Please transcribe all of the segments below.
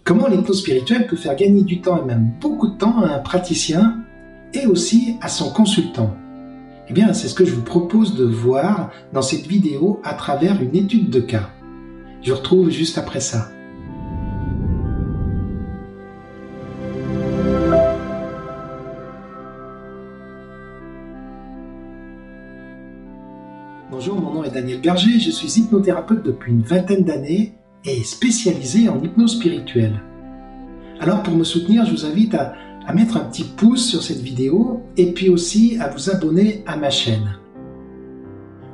Comment l'hypnose spirituelle peut faire gagner du temps et même beaucoup de temps à un praticien et aussi à son consultant? Eh bien, c'est ce que je vous propose de voir dans cette vidéo à travers une étude de cas. Je vous retrouve juste après ça. Bonjour, mon nom est Daniel Berger, je suis hypnothérapeute depuis une vingtaine d'années et spécialisé en hypnose spirituelle. Alors pour me soutenir, je vous invite à mettre un petit pouce sur cette vidéo et puis aussi à vous abonner à ma chaîne.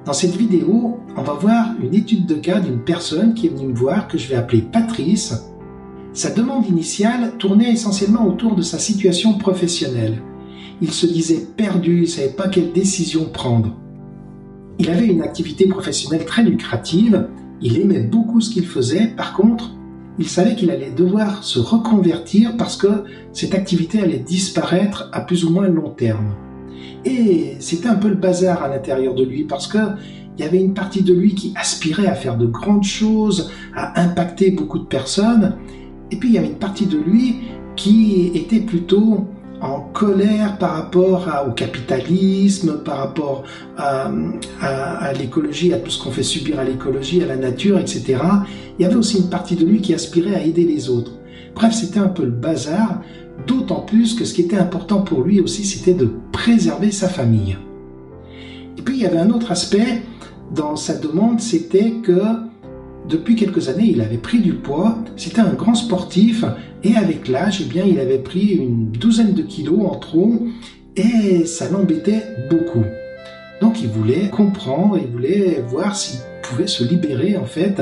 Dans cette vidéo, on va voir une étude de cas d'une personne qui est venue me voir, que je vais appeler Patrice. Sa demande initiale tournait essentiellement autour de sa situation professionnelle. Il se disait perdu, il ne savait pas quelle décision prendre. Il avait une activité professionnelle très lucrative, il aimait beaucoup ce qu'il faisait, par contre, il savait qu'il allait devoir se reconvertir parce que cette activité allait disparaître à plus ou moins long terme. Et c'était un peu le bazar à l'intérieur de lui parce que il y avait une partie de lui qui aspirait à faire de grandes choses, à impacter beaucoup de personnes, et puis il y avait une partie de lui qui était plutôt en colère par rapport au capitalisme, par rapport à l'écologie, à tout ce qu'on fait subir à l'écologie, à la nature, etc. Il y avait aussi une partie de lui qui aspirait à aider les autres. Bref, c'était un peu le bazar, d'autant plus que ce qui était important pour lui aussi, c'était de préserver sa famille. Et puis il y avait un autre aspect dans sa demande, c'était que depuis quelques années, il avait pris du poids, c'était un grand sportif, et avec l'âge, eh bien, il avait pris une douzaine de kilos en trop, et ça l'embêtait beaucoup. Donc il voulait comprendre, il voulait voir s'il pouvait se libérer en fait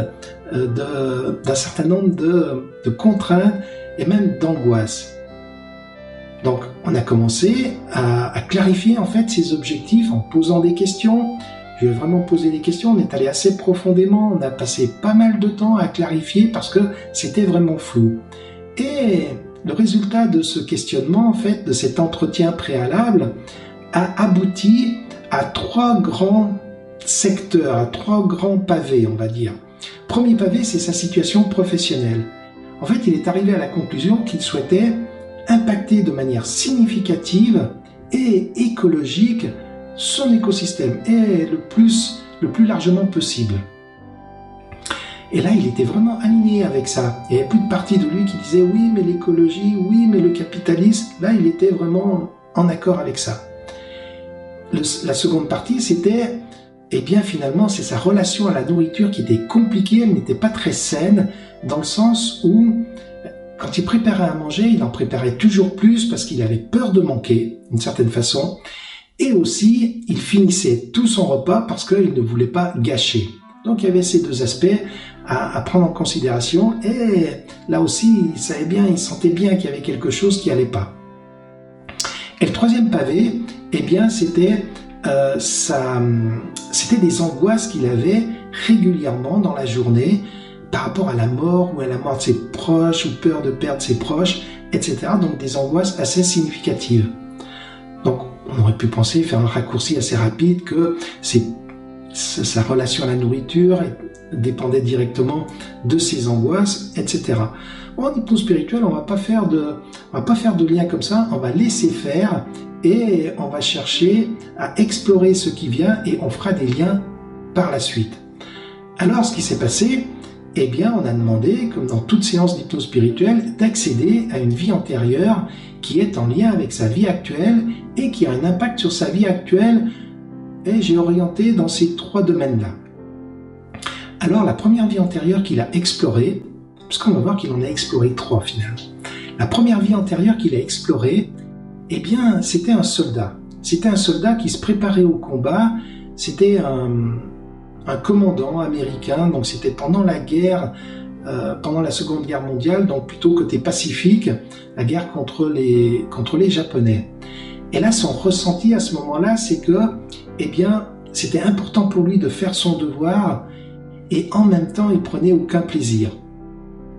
d'un certain nombre de contraintes et même d'angoisses. Donc on a commencé à clarifier en fait ses objectifs en posant des questions. Je lui ai vraiment posé des questions, on est allé assez profondément, on a passé pas mal de temps à clarifier parce que c'était vraiment flou. Et le résultat de ce questionnement, en fait, de cet entretien préalable, a abouti à 3 grands secteurs, à 3 grands pavés, on va dire. Premier pavé, c'est sa situation professionnelle. En fait, il est arrivé à la conclusion qu'il souhaitait impacter de manière significative et écologique son écosystème et le plus largement possible. Et là, il était vraiment aligné avec ça. Il n'y avait plus de partie de lui qui disait oui, mais l'écologie, oui, mais le capitalisme. Là, il était vraiment en accord avec ça. La seconde partie, c'était, eh bien, finalement, c'est sa relation à la nourriture qui était compliquée, elle n'était pas très saine, dans le sens où, quand il préparait à manger, il en préparait toujours plus parce qu'il avait peur de manquer, d'une certaine façon. Et aussi, il finissait tout son repas parce qu'il ne voulait pas gâcher. Donc il y avait ces 2 aspects à prendre en considération. Et là aussi, il savait bien, il sentait bien qu'il y avait quelque chose qui n'allait pas. Et le 3e pavé, eh bien, c'était des angoisses qu'il avait régulièrement dans la journée par rapport à la mort ou à la mort de ses proches ou peur de perdre ses proches, etc. Donc des angoisses assez significatives. Donc on aurait pu penser, faire un raccourci assez rapide, que sa relation à la nourriture dépendait directement de ses angoisses, etc. En hypnose spirituelle, on va pas faire de lien comme ça, on va laisser faire et on va chercher à explorer ce qui vient et on fera des liens par la suite. Alors, ce qui s'est passé, eh bien, on a demandé, comme dans toute séance d'hypnose spirituelle, d'accéder à une vie antérieure qui est en lien avec sa vie actuelle et qui a un impact sur sa vie actuelle. Et j'ai orienté dans ces 3 domaines-là. Alors, la première vie antérieure qu'il a explorée, parce qu'on va voir qu'il en a exploré 3 finalement. La première vie antérieure qu'il a explorée, eh bien, c'était un soldat. C'était un soldat qui se préparait au combat. C'était un commandant américain, donc c'était pendant la guerre, pendant la Seconde Guerre mondiale, donc plutôt côté Pacifique, la guerre contre les Japonais. Et là, son ressenti à ce moment-là, c'est que, eh bien, c'était important pour lui de faire son devoir et en même temps, il prenait aucun plaisir.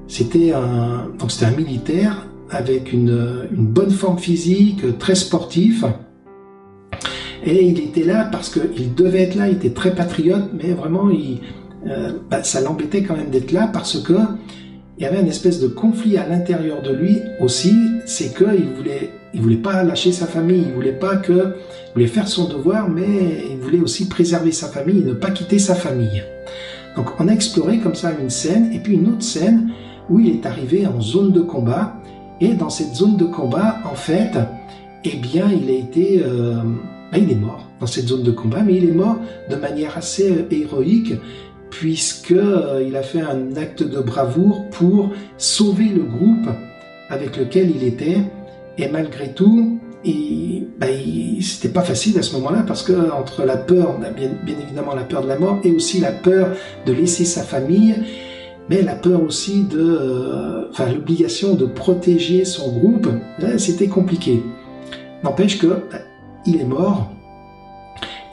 C'était un militaire avec une bonne forme physique, très sportif. Et il était là parce qu'il devait être là, il était très patriote, mais vraiment, ça l'embêtait quand même d'être là parce que il y avait une espèce de conflit à l'intérieur de lui aussi, c'est qu'il voulait pas lâcher sa famille, il voulait faire son devoir, mais il voulait aussi préserver sa famille et ne pas quitter sa famille. Donc on a exploré comme ça une scène, et puis une autre scène où il est arrivé en zone de combat, et dans cette zone de combat, en fait, eh bien il est mort dans cette zone de combat, mais il est mort de manière assez héroïque, puisqu'il a fait un acte de bravoure pour sauver le groupe avec lequel il était, et malgré tout, c'était pas facile à ce moment-là, parce que entre la peur, bien évidemment la peur de la mort, et aussi la peur de laisser sa famille, mais la peur aussi l'obligation de protéger son groupe, c'était compliqué. N'empêche que il est mort.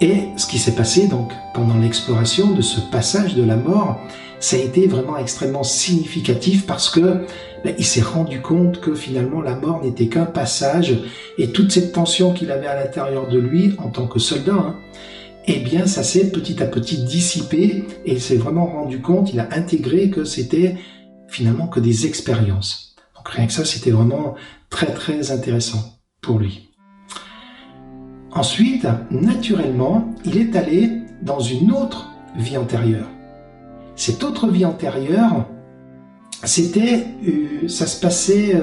Et ce qui s'est passé donc pendant l'exploration de ce passage de la mort, ça a été vraiment extrêmement significatif, parce que il s'est rendu compte que finalement la mort n'était qu'un passage, et toute cette tension qu'il avait à l'intérieur de lui en tant que soldat, eh bien ça s'est petit à petit dissipé, et il s'est vraiment rendu compte, il a intégré que c'était finalement que des expériences. Donc rien que ça, c'était vraiment très très intéressant pour lui. Ensuite, naturellement, il est allé dans une autre vie antérieure. Cette autre vie antérieure, ça se passait,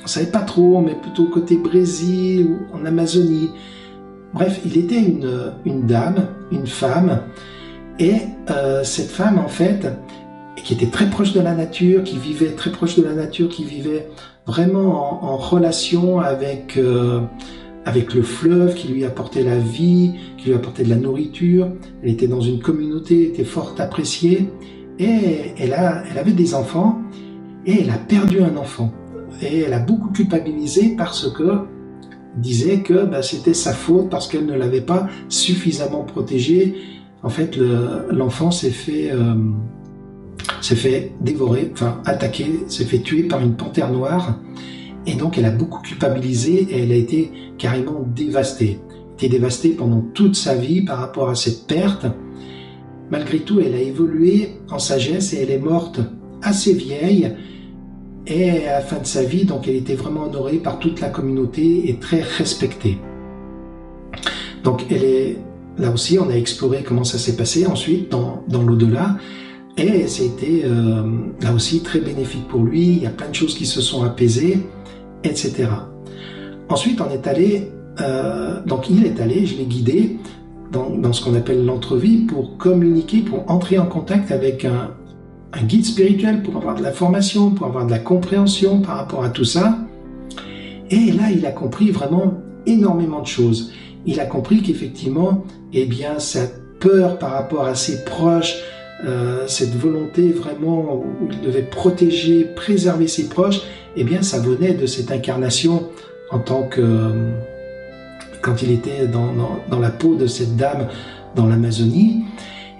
on savait pas trop, mais plutôt côté Brésil ou en Amazonie. Bref, il était une dame, une femme, et cette femme, en fait, qui était très proche de la nature, qui vivait très proche de la nature, qui vivait vraiment en relation avec le fleuve qui lui apportait la vie, qui lui apportait de la nourriture. Elle était dans une communauté, était fort appréciée, et elle avait des enfants, et elle a perdu un enfant. Et elle a beaucoup culpabilisé parce que disait que c'était sa faute, parce qu'elle ne l'avait pas suffisamment protégé. En fait, l'enfant s'est fait dévorer, attaquer, s'est fait tuer par une panthère noire. Et donc elle a beaucoup culpabilisé, et elle a été carrément dévastée. Elle a été dévastée pendant toute sa vie par rapport à cette perte. Malgré tout, elle a évolué en sagesse, et elle est morte assez vieille. Et à la fin de sa vie, donc elle était vraiment honorée par toute la communauté et très respectée. Donc là aussi, on a exploré comment ça s'est passé ensuite dans l'au-delà. Et c'était là aussi très bénéfique pour lui. Il y a plein de choses qui se sont apaisées, etc. Ensuite, il est allé, je l'ai guidé dans ce qu'on appelle l'entrevie, pour communiquer, pour entrer en contact avec un guide spirituel, pour avoir de la formation, pour avoir de la compréhension par rapport à tout ça. Et là, il a compris vraiment énormément de choses. Il a compris qu'effectivement, cette peur par rapport à ses proches, cette volonté vraiment où il devait protéger, préserver ses proches, ça venait de cette incarnation en tant que quand il était dans la peau de cette dame dans l'Amazonie.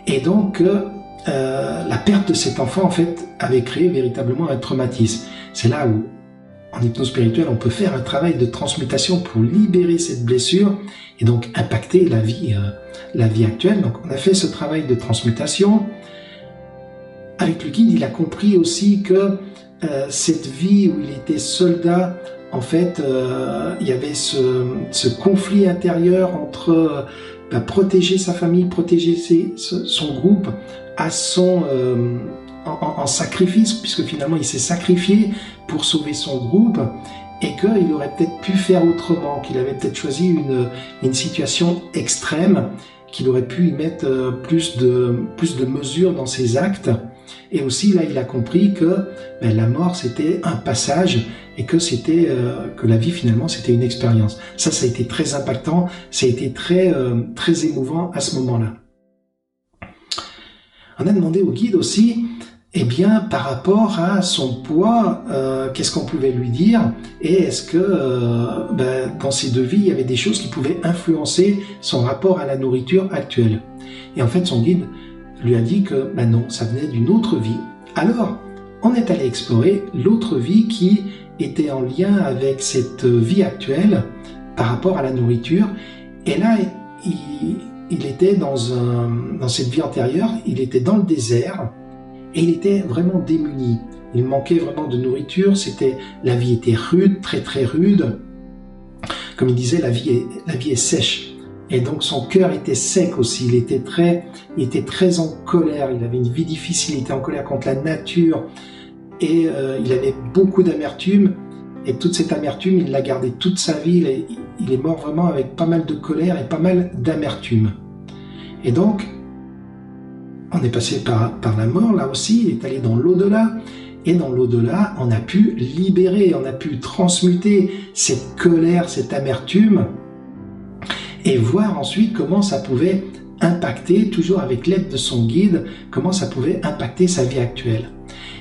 Et donc la perte de cet enfant, en fait, avait créé véritablement un traumatisme. C'est là où, en hypnose spirituelle, on peut faire un travail de transmutation pour libérer cette blessure et donc impacter la vie actuelle. Donc on a fait ce travail de transmutation. Avec le guide, il a compris aussi que cette vie où il était soldat, en fait, il y avait ce conflit intérieur entre protéger sa famille, protéger son groupe en sacrifice, puisque finalement il s'est sacrifié pour sauver son groupe, et qu'il aurait peut-être pu faire autrement, qu'il avait peut-être choisi une situation extrême, qu'il aurait pu y mettre plus de mesures dans ses actes. Et aussi là, il a compris que la mort c'était un passage, et que que la vie finalement c'était une expérience. Ça a été très impactant, ça a été très émouvant à ce moment-là. On a demandé au guide aussi, par rapport à son poids, qu'est-ce qu'on pouvait lui dire, et est-ce que dans ces deux vies, il y avait des choses qui pouvaient influencer son rapport à la nourriture actuelle. Et en fait, son guide lui a dit que non, ça venait d'une autre vie. Alors, on est allé explorer l'autre vie qui était en lien avec cette vie actuelle par rapport à la nourriture. Et là, il était dans cette vie antérieure, il était dans le désert, et il était vraiment démuni. il manquait vraiment de nourriture, la vie était rude, très très rude. Comme il disait, la vie est sèche. Et donc son cœur était sec aussi, il était très en colère, il avait une vie difficile, il était en colère contre la nature, et il avait beaucoup d'amertume, et toute cette amertume, il l'a gardée toute sa vie, il est mort vraiment avec pas mal de colère et pas mal d'amertume. Et donc, on est passé par la mort, là aussi, il est allé dans l'au-delà, et dans l'au-delà, on a pu libérer, on a pu transmuter cette colère, cette amertume, et voir ensuite comment ça pouvait impacter, toujours avec l'aide de son guide, comment ça pouvait impacter sa vie actuelle.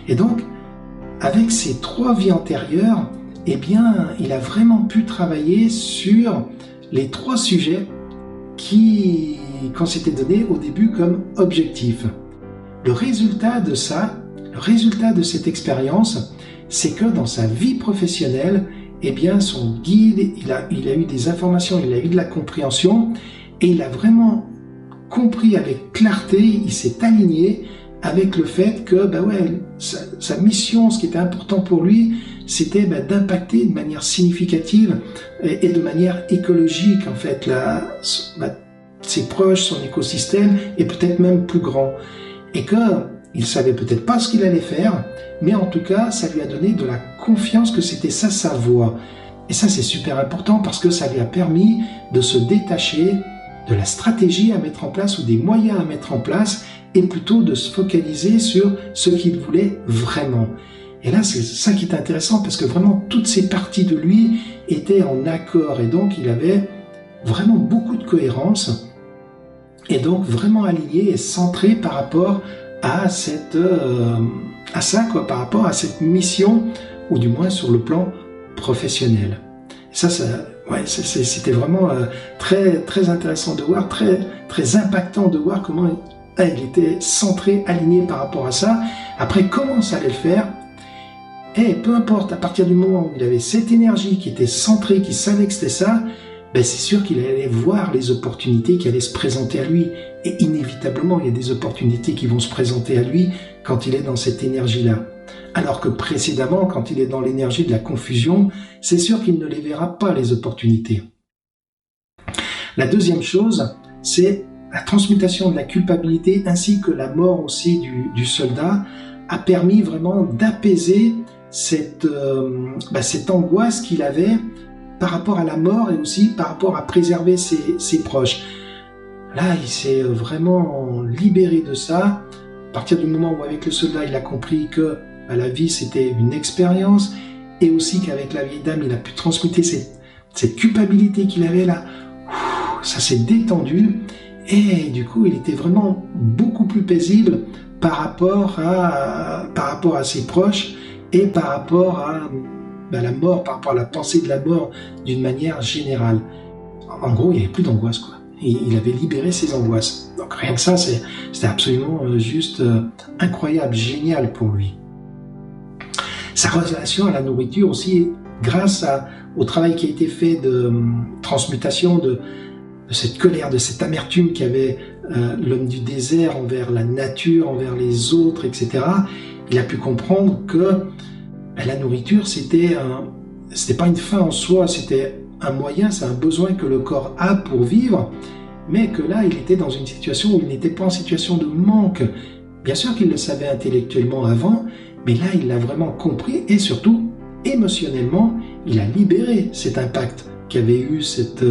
Et donc, avec ces 3 vies antérieures, eh bien, il a vraiment pu travailler sur les 3 sujets qu'on s'était donné au début comme objectif. Le résultat de ça, le résultat de cette expérience, c'est que dans sa vie professionnelle, eh bien, son guide, il a eu des informations, il a eu de la compréhension, et il a vraiment compris avec clarté, il s'est aligné avec le fait que sa mission, ce qui était important pour lui, c'était d'impacter de manière significative et de manière écologique, en fait, ses proches, son écosystème, et peut-être même plus grand. Et qu'il savait peut-être pas ce qu'il allait faire, mais en tout cas, ça lui a donné de la confiance que c'était ça sa voie. Et ça, c'est super important parce que ça lui a permis de se détacher de la stratégie à mettre en place ou des moyens à mettre en place et plutôt de se focaliser sur ce qu'il voulait vraiment. Et là, c'est ça qui est intéressant parce que vraiment, toutes ces parties de lui étaient en accord et donc il avait vraiment beaucoup de cohérence et donc vraiment aligné et centré par rapport à par rapport à cette mission, ou du moins sur le plan professionnel. Et c'était vraiment très, très intéressant de voir, très, très impactant de voir comment il était centré, aligné par rapport à ça. Après, comment ça allait le faire? Et peu importe, à partir du moment où il avait cette énergie qui était centrée, qui savait que c'était ça, c'est sûr qu'il allait voir les opportunités qui allaient se présenter à lui. Et inévitablement, il y a des opportunités qui vont se présenter à lui quand il est dans cette énergie-là. Alors que précédemment, quand il est dans l'énergie de la confusion, c'est sûr qu'il ne les verra pas, les opportunités. La deuxième chose, c'est la transmutation de la culpabilité ainsi que la mort aussi du soldat a permis vraiment d'apaiser cette angoisse qu'il avait par rapport à la mort et aussi par rapport à préserver ses proches. Là, il s'est vraiment libéré de ça. À partir du moment où avec le soldat, il a compris que la vie, c'était une expérience et aussi qu'avec la vieille dame, il a pu transmuter cette culpabilité qu'il avait là. Ça s'est détendu et du coup, il était vraiment beaucoup plus paisible par rapport à ses proches et par rapport à la mort, par rapport à la pensée de la mort d'une manière générale. En gros, il n'y avait plus d'angoisse, quoi. Et il avait libéré ses angoisses. Donc rien que ça, c'était absolument juste incroyable, génial pour lui. Sa relation à la nourriture aussi, grâce au travail qui a été fait de transmutation de cette colère, de cette amertume qu'avait l'homme du désert envers la nature, envers les autres, etc. Il a pu comprendre que la nourriture, c'était pas une fin en soi, c'était un moyen, c'est un besoin que le corps a pour vivre, mais que là, il était dans une situation où il n'était pas en situation de manque. Bien sûr qu'il le savait intellectuellement avant, mais là, il l'a vraiment compris et surtout, émotionnellement, il a libéré cet impact qu'avait eu cette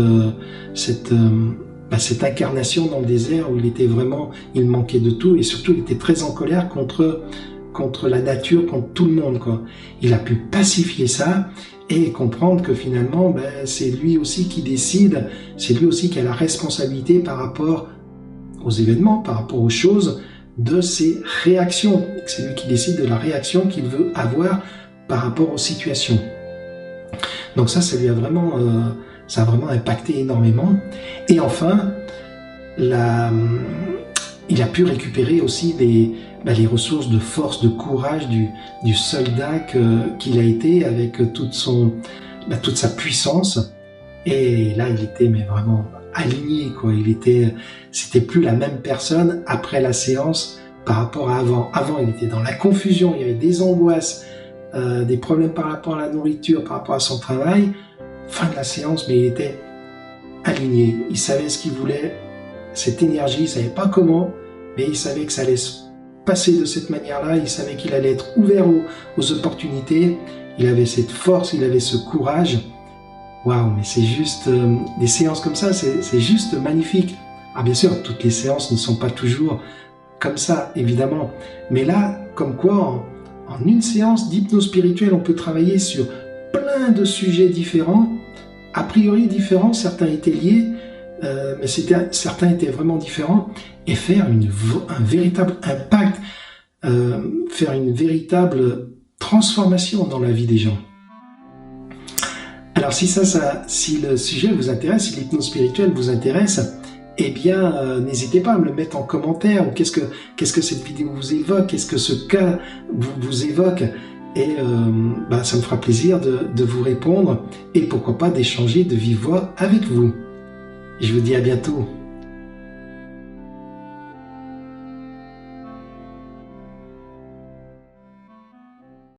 incarnation dans le désert où il manquait de tout et surtout, il était très en colère contre la nature, contre tout le monde, quoi. Il a pu pacifier ça et comprendre que finalement, c'est lui aussi qui décide, c'est lui aussi qui a la responsabilité par rapport aux événements, par rapport aux choses, de ses réactions. C'est lui qui décide de la réaction qu'il veut avoir par rapport aux situations. Donc ça lui a vraiment, ça a vraiment impacté énormément. Et enfin, il a pu récupérer aussi les ressources de force, de courage du soldat qu'il a été avec toute sa puissance. Et là, il était vraiment aligné, quoi. C'était plus la même personne après la séance par rapport à avant. Avant, il était dans la confusion, il y avait des angoisses, des problèmes par rapport à la nourriture, par rapport à son travail. Fin de la séance, mais il était aligné. Il savait ce qu'il voulait, cette énergie, il savait pas comment, mais il savait que ça allait se passer de cette manière-là. Il savait qu'il allait être ouvert aux opportunités. Il avait cette force, il avait ce courage. Waouh, mais c'est juste des séances comme ça, c'est juste magnifique. Ah bien sûr, toutes les séances ne sont pas toujours comme ça, évidemment. Mais là, comme quoi, en une séance d'hypnose spirituelle, on peut travailler sur plein de sujets différents, a priori différents, certains étaient liés, mais certains étaient vraiment différents, et faire un véritable impact, faire une véritable transformation dans la vie des gens. Alors si le sujet vous intéresse, si l'hypnose spirituelle vous intéresse, eh bien, n'hésitez pas à me le mettre en commentaire, ou qu'est-ce que cette vidéo vous évoque, qu'est-ce que ce cas vous évoque, et ça me fera plaisir de vous répondre, et pourquoi pas d'échanger de vive voix avec vous. Je vous dis à bientôt.